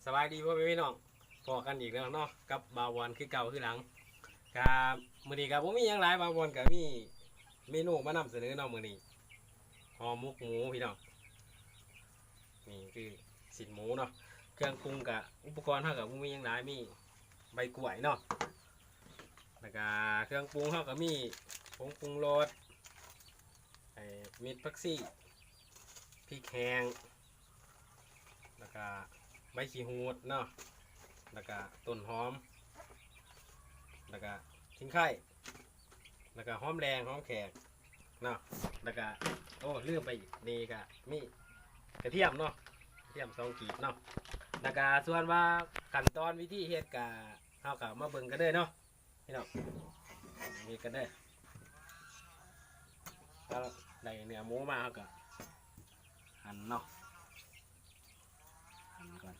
สบายดีพ่อแม่พี่น้องพอกันอีกแล้วเนาะกับบาวอนคือเก่าคือหลังกับมื้อนี้กับผมมีหยังหลายบาวอนกับมีเมนูมานำเสนอเนาะมื้อนี้ห่อหมกหมูพี่น้องนี่คือสินหมูเนาะเครื่องปรุงกับอุปกรณ์เท่ากับผมมีหยังหลายมีใบกล้วยเนาะแล้วก็เครื่องปรุงเท่ากับมีผงปรุงรสเม็ดผักชีพริกแห้งแล้วก็ใบขี้หูดเนาะแล้วก็ต้นหอมแล้วก็ขิงไข่แล้วก็หอมแดงหอมแขกเนาะแล้วก็โอ้ลืมไปอีกนี่ก็มีกระเทียมเนาะกระเทียม2 กีบเนาะแล้วก็ส่วนว่าขั้นตอนวิธีเฮ็ดก็เฮาก็มาเบิ่งกันเด้อเนาะพี่น้องนี่กันเด้อแล้วได้เนื้อหมูมาเฮาก็หั่นเนาะหั่นก่อน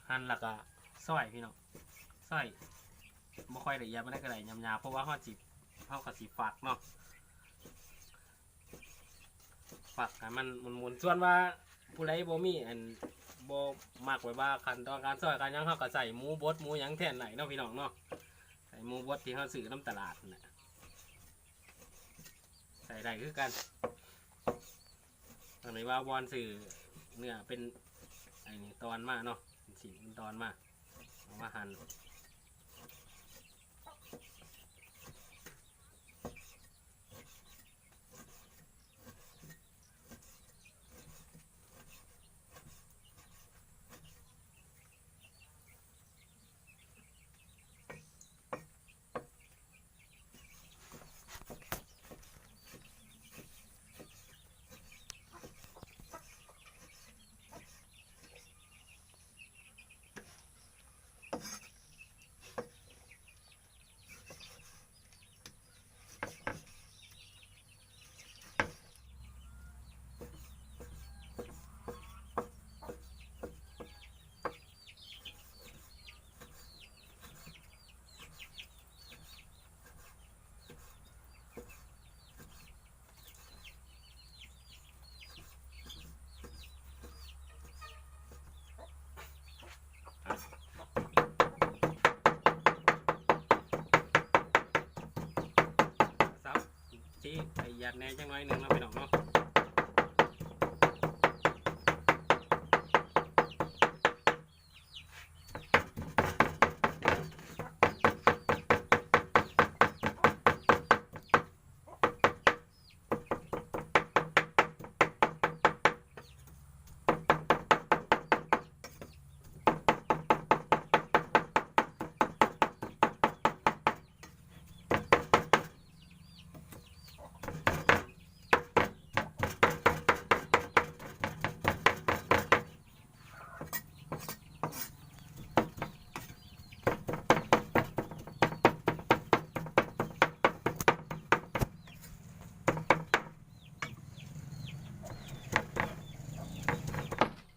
หั่นแล้วก็ซอยพี่น้องซอยบ่ค่อยละเอียดบ่ได้ก็ได้ยำๆเพราะว่าเฮาก็สิฝักเนาะฝักให้มันมุนๆส่วนว่าผู้ใดบ่มีอันบ่มักไว้ว่าขั้นตอนการซอยการหยังเฮาก็ใส่หมูบดหมูหยังแทนได้เนาะพี่น้องเนาะใส่หมูบดที่เฮาซื้อน้ำตลาดน่ะใส่ได้คือกันอันนี้ว่าวอนซื้อเนื้อเป็นไอ้นี่ตอนมาเนาะชิ้นตอนมาเอามาหั่นซับที่ไอ้ยัดแหน่จังน้อยหนึงเนาะพี่น้องเนาะ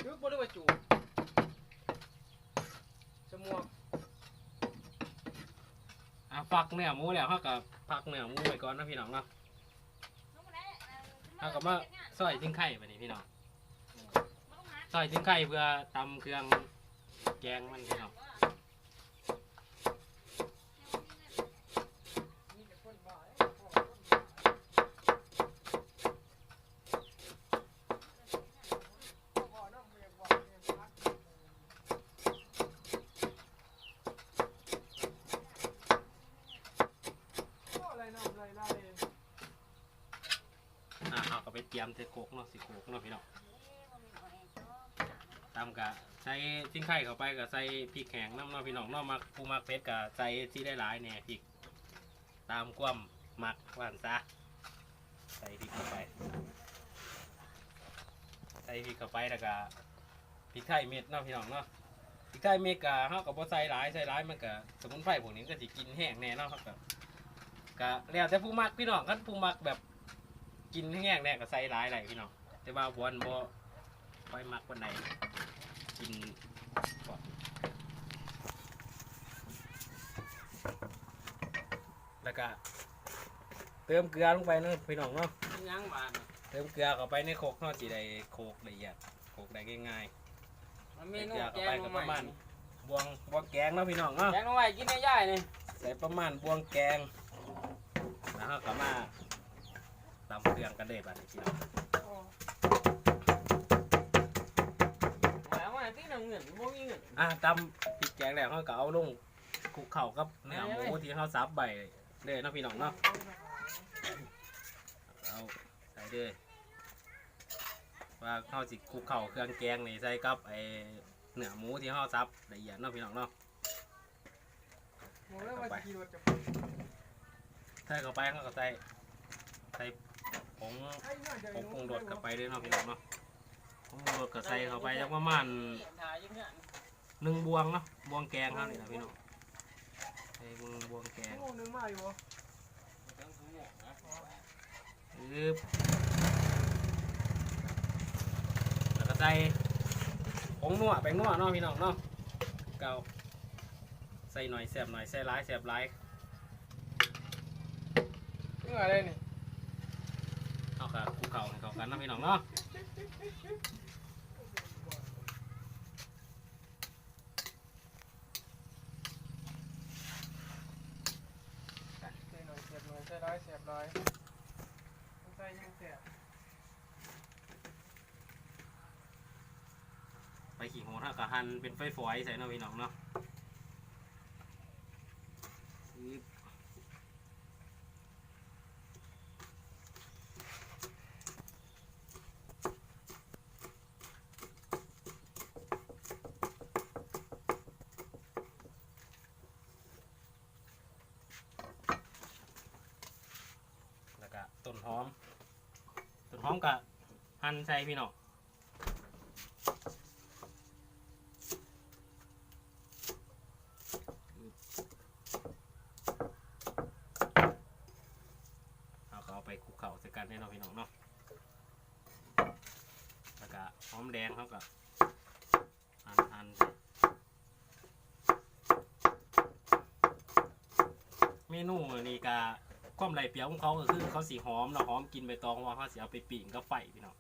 คือบ่ได้ว่าจูสมวกฝักเนื้อหมูแล้วเฮาก็พักเนื้อหมูไว้ก่อนนะพี่น้องเนาะเฮาก็มาซอยทิ้งไข่บัดนี้พี่น้องซอยทิ้งไข่เพื่อตำเครื่องแกงมันพี่น้องเอาก็ไปเตรียมใส่โขกเนาะสิโขกเนาะพี่น้องตามกะใส่ทิ้งไข่เข้าไปก็ใส่พริกแห้งน้ำเนาะพี่น้องเนาะมักผู้มักเผ็ดก็ใส่ที่ได้หลายเนี่ยพริกตามความมักหวานซะใส่พริกเข้าไปแล้วก็พริกไทยเม็ดเนาะพี่น้องเนาะพริกไทยเม็ดก็เฮาก็บ่ใส่หลายมันก็สมุนไพรพวกนี้ก็สิกินแห้งแน่เนาะครับก็แล้วแต่ผู้มักพี่น้องคันผู้มักแบบกินแห้งแน่ก็ใส่หลายพี่น้องแต่ว่าบ่ค่อยมักปานใดกินแล้วก็ เติมเกลือลงไปเนาะพี่น้องเนาะ ยังบาด เติมเกลือเข้าไปในโคกเนาะสิได้โคกละเอียดโคกได้ง่าย มันเมนูแกงมาใหม่ ๆบวงแกงเนาะพี่น้องเนาะ แกงมาใหม่กินได้ย่ายนี่ ใส่ประมาณบวงแกงแล้วเราก็มาตำเครื่องกันเลยบัดนี้พี่น้อง แล้วมาที่หนึ่งเงินบ่มีเงิน ตำพริกแกงแล้วเราก็เอาลงคลุกเข้ากับเนื้อหมูที่เราสับใบเลยเนาะพี่น้องเนาะเอาใส่เลยว่าเราสิคลุกเข้าเครื่องแกงนี่ใส่กับไอ้เนื้อหมูที่เราสับละเอียดเนาะพี่น้องเนาะใส่เข้าไปเขาก็ใส่ผงปรุงรสเข้าไปด้วยเนาะพี่น้องเนาะผงปรุงรสก็ใส่เข้าไปจักประมาณ1 บวงเนาะบวงแกงเท่านี้นะพี่น้องใส่บวงแกงแล้วก็ใส่ผงนัวแป้งนัวเนาะพี่น้องเนาะเกาใส่หน่อยแซ่บหน่อยใส่หลายแซ่บหลาย นี่อะไรนี่ เอาค่ะคลุกเข่าให้เข้ากันนะพี่น้องเนาะ ใส่หน่อยเสียบหน่อยใส่ร้อยเสียบร้อยใส่ยังเสียบ ไปขี่โหดถ้ากะหั่นเป็นไฟฝอยใส่เนาะพี่น้องเนาะแล้วก็ต้นหอมกะหั่นใส่พี่น้องเอาไปคลุกเข่าใส่กันให้เนาะพี่น้องเนาะแล้วก็หอมแดงเขาก็หั่นเมนูนี่กะความไหลเปรี้ยวของเขาก็คือเขาสีหอมเนาะหอมกินใบตองว่าเขาสีเอาไปปิ้งกับไฟพี่น้อง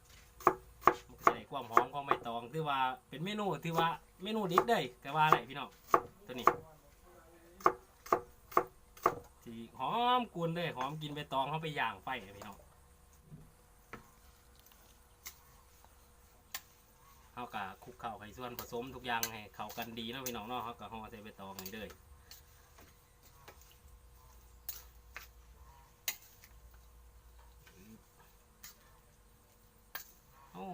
มันจะได้ความหอมของใบตองที่ว่าเป็นเมนูที่ว่าเมนูดิบได้แต่ว่าอะไรพี่น้องตัวนี้สีหอมกุนเลยหอมกินใบตองเขาไปย่างไฟเลยพี่น้องเขากะคลุกเข้าให้ส่วนผสมทุกอย่างให้เข้ากันดีเนาะพี่น้องเนาะเขากะห่อใส่ใบตองนี่เลยโอ้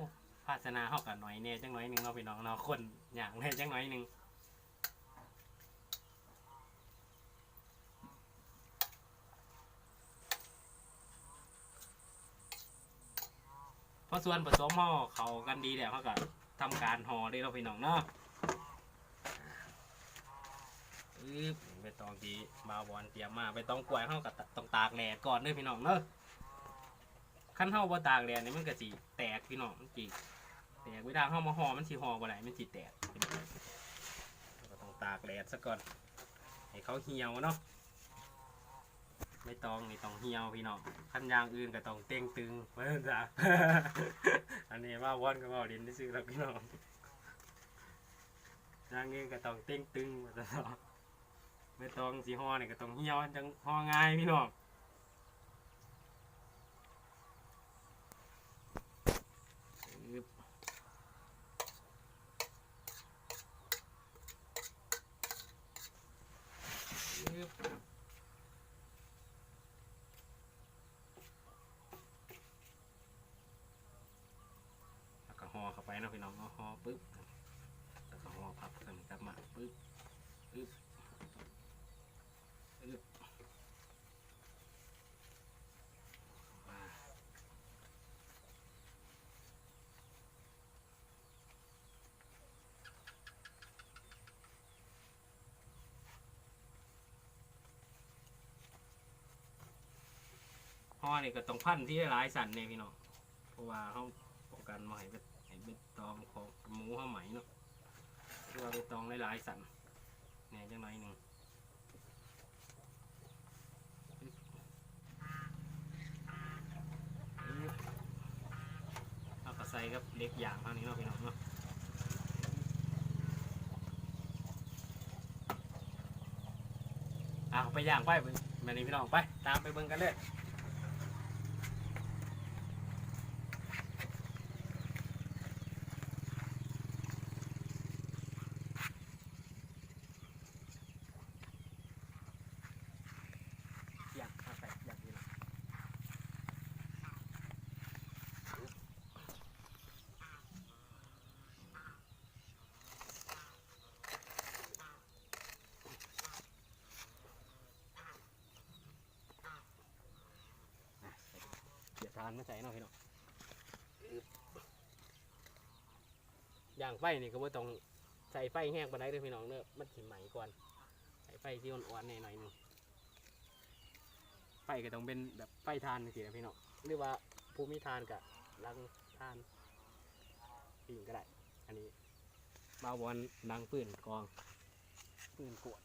ภาชนะเขากันหน่อยเนี่ยจังหน่อยหนึ่งเราะพี่น้องเนาะคนอย่างเนี่ยจังหน่อยหนึ่งเพราะส่วนผสมห่อเขากันดีแล้วเขาก็ทำการห่อได้เราะพี่น้องเนาะใบตองที่บาวบอลเตรียมมาใบตองกล้วยเขาก็ต้องตากแดดก่อนเด้อพี่น้องเนาะขั้นเฮาบ่ตากแดดนี่มันก็สิแตกพี่น้องมันสิแตกเวลาเฮามาห่อมันสิห่อบ่ได้มันสิแตกก็ต้องตากแดดซะก่อนให้เขาเหี่ยวเนาะไม่ต้องนี่ต้องเหี่ยวพี่น้องขั้นอย่างอื่นก็ต้องเต่งตึงเพิ่นจ้ะ อันนี้ว่าวอนก็เว้าดินซื่อๆแล้วพี่น้องอย่างอื่นก็ต้องเต่งตึงว่าซั่นเนาะไม่ต้องสิห่อนี่ก็ต้องเหี่ยวจังห่อง่ายพี่น้องแล้วก็ห่อเข้าไปนะพี่น้องห่อปึ๊บแล้วก็ห่อพับกันกลับมาปึ๊บปึ๊บปึ๊บห่อนี่ก็ต้องพันที่หลายสันเนี่ยพี่น้องเพราะว่าเขาป้องกันมาให้เป็นตองของหมูเขาไหมเนาะที่ว่าเป็นตองหลายสันเนี่ยจังหน่อยหนึ่ง กับเล็กอย่างเท่านี้เนาะพี่น้องเนาะไปย่างไปมานี่พี่น้องไปตามไปเบิ่งกันเลยย่างไปย่างพี่น้องเดี๋ยวทานมาใส่เนาะพี่น้องย่างไฟนี่ก็บ่ต้องใส่ไฟแห้งปานใดเด้อพี่น้องเด้อมันสิไหม้ก่อนใส่ไฟที่อ่อนๆหน่อยๆนึงไฟก็ต้องเป็นแบบไฟทานสินะพี่น้องหรือว่าผู้มีทานกับลังทานปิ่งก็ได้อันนี้บาวอนดังปืนกองปืนกวด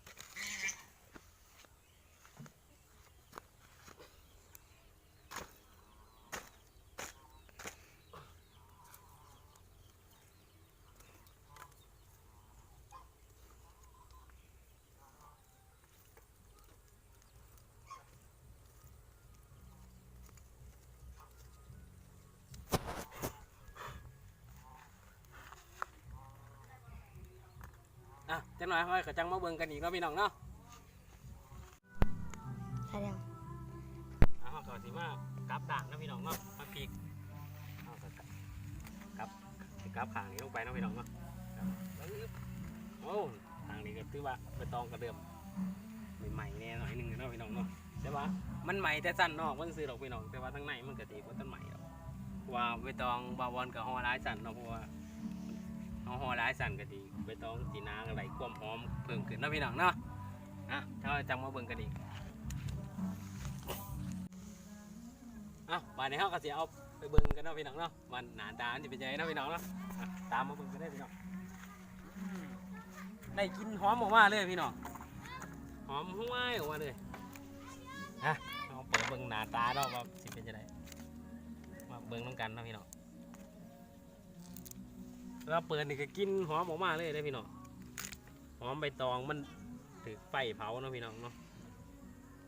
จังหน่อยค่อยก็จังมาเบิ่งกันอีกเนาะพี่น้องเนาะ ใช่ยัง เขาก็สิมากลับด่างเนาะพี่น้องเนาะมาปีกเอาก็กลับขางนี้ลงไปเนาะพี่น้องเนาะโอ้ทางนี้ก็ถือว่าใบตองกระเดิมใหม่ๆแน่หน่อยนึงเนาะพี่น้องเนาะแต่ว่ามันใหม่แต่สั้นนอกมันซื้อดอกพี่น้องแต่ว่าทั้งในมันก็ดีกว่าต้นใหม่แล้วว่าใบตองบาวอนกับห่อร้ายสั้นเนาะเพราะว่าห่อร้ายสั้นก็ดีใบตองสีนางอะไรความหอมเพิ่มขึ้นเนาะพี่น้องเนาะถ้าจังมาเบิ่งกันอีกบ้านนี้เขาก็สิเอาไปเบิ่งกันเนาะพี่น้องเนาะมันหนาตาจะเป็นยังไงเนาะพี่น้องเนาะตามมาเบิ่งกันได้พี่น้องได้กินหอมออกมาเลยพี่น้องหอมห้วยออกมาเลยเอาไปเบิ่งหน้าตาเนาะว่าสิเป็นยังไงมาเบิ่งน้ำกันเนาะพี่น้องแล้วเปิดนี่ก็กินหอมออกมาเลยได้พี่น้องหอมใบตองมันถือไฟเผาเนาะพี่น้องเนาะ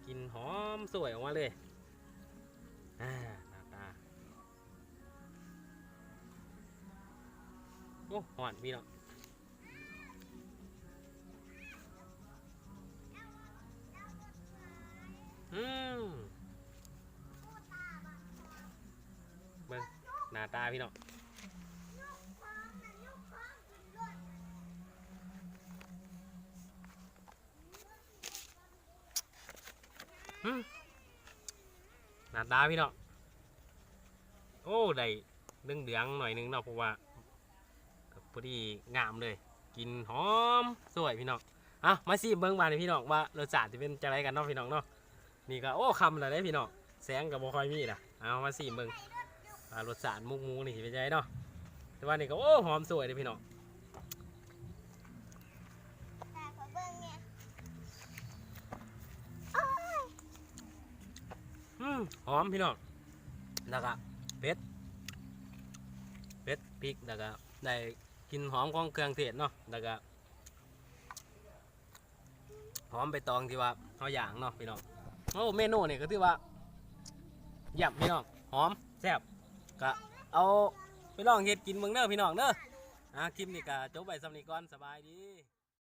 กินหอมสวยออกมาเลยหน้าตาโอ้หอนพี่น้องเบิ่งหน้าตาพี่น้องหน้าตาพี่น้องโอ้ได้เดืองๆหน่อยนึงเนาะเพราะว่าพอดีงามเลยกินหอมสวยพี่น้องมาซิเบิ้งมาเลยพี่น้องว่ารสชาติจะเป็นจะไรกันเนาะพี่น้องเนาะนี่ก็โอ้คำอะไรได้พี่น้องแสงกับบ่ค่อยมีล่ะเอามาซิเบิ้งรสชาติมุกมูนี่สิเป็นใจเนาะแต่ว่านี่ก็โอ้หอมสวยเลยพี่น้องหอมพี่น้องแล้วก็เป็ดพริกแล้วก็ได้กินหอมของเครื่องเทศเนาะแล้วก็หอมใบตองที่ว่าเขาอย่างเนาะพี่น้องโอ้เมนูนี่ก็ถือว่าเยี่ยมพี่น้องหอมแซ่บก็เอาไปลองเฮ็ดกินเบิ่งเด้อพี่น้องเด้อคลิปนี้ก็จบไปสำหรับนี้ก่อนสบายดี